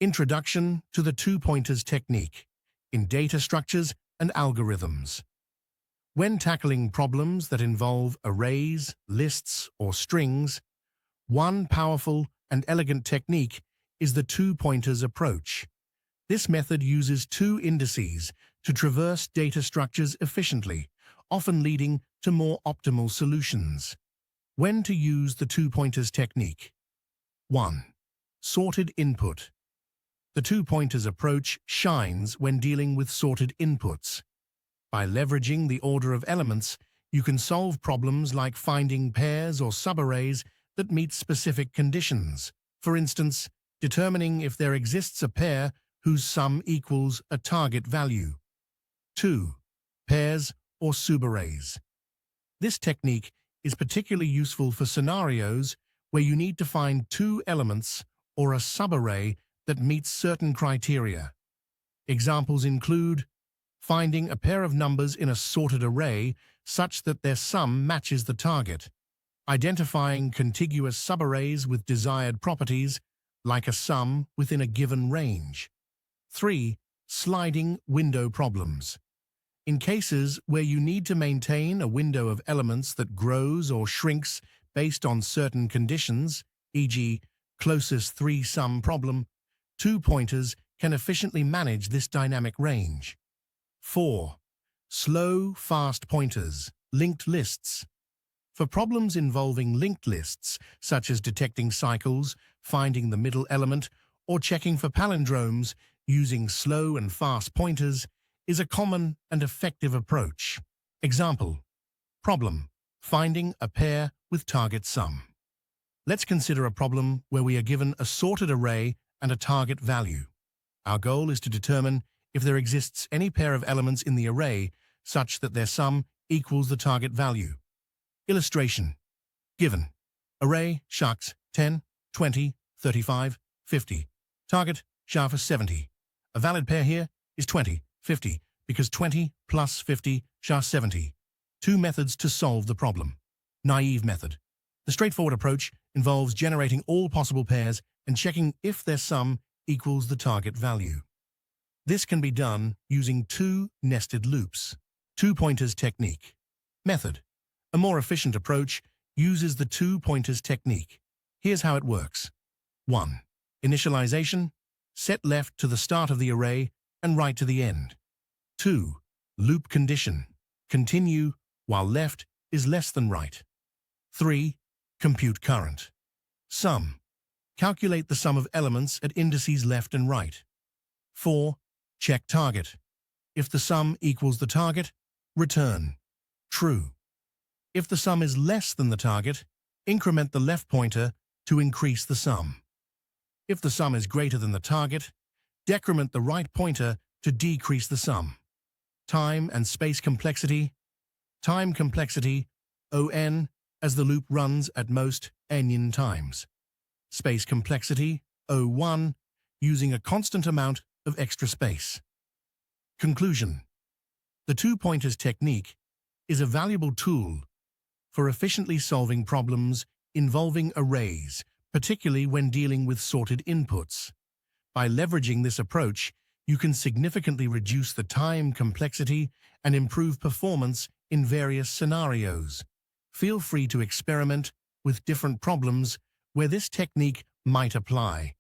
Introduction to the two-pointers technique in data structures and algorithms. When tackling problems that involve arrays, lists, or strings, one powerful and elegant technique is the two-pointers approach. This method uses two indices to traverse data structures efficiently, often leading to more optimal solutions. When to use the two-pointers technique. 1. Sorted input. The two-pointers approach shines when dealing with sorted inputs. By leveraging the order of elements, you can solve problems like finding pairs or subarrays that meet specific conditions. For instance, determining if there exists a pair whose sum equals a target value. 2. Pairs or subarrays. This technique is particularly useful for scenarios where you need to find two elements or a subarray that meets certain criteria. Examples include finding a pair of numbers in a sorted array such that their sum matches the target, identifying contiguous subarrays with desired properties, like a sum within a given range. 3. Sliding window problems. In cases where you need to maintain a window of elements that grows or shrinks based on certain conditions, e.g., closest three-sum problem, two-pointers can efficiently manage this dynamic range. 4. Slow, fast pointers, linked lists. For problems involving linked lists, such as detecting cycles, finding the middle element, or checking for palindromes, using slow and fast pointers is a common and effective approach. Example: problem: finding a pair with target sum. Let's consider a problem where we are given a sorted array and a target value. Our goal is to determine if there exists any pair of elements in the array such that their sum equals the target value. Illustration: given array sharks 10, 20, 35, 50. Target shark 70. A valid pair here is 20, 50, because 20 plus 50 sharks 70. Two methods to solve the problem. Naive method. The straightforward approach involves generating all possible pairs and checking if their sum equals the target value. This can be done using two nested loops. Two-pointers technique. Method. A more efficient approach uses the two-pointers technique. Here's how it works. 1. Initialization. Set left to the start of the array and right to the end. 2. Loop condition. Continue while left is less than right. 3. Compute current. Sum. Calculate the sum of elements at indices left and right. 4. Check target. If the sum equals the target, return true. If the sum is less than the target, increment the left pointer to increase the sum. If the sum is greater than the target, decrement the right pointer to decrease the sum. Time and space complexity. Time complexity, O(n), as the loop runs at most n times. Space complexity, O(1), using a constant amount of extra space. Conclusion. The two-pointers technique is a valuable tool for efficiently solving problems involving arrays, particularly when dealing with sorted inputs. By leveraging this approach, you can significantly reduce the time complexity and improve performance in various scenarios. Feel free to experiment with different problems where this technique might apply.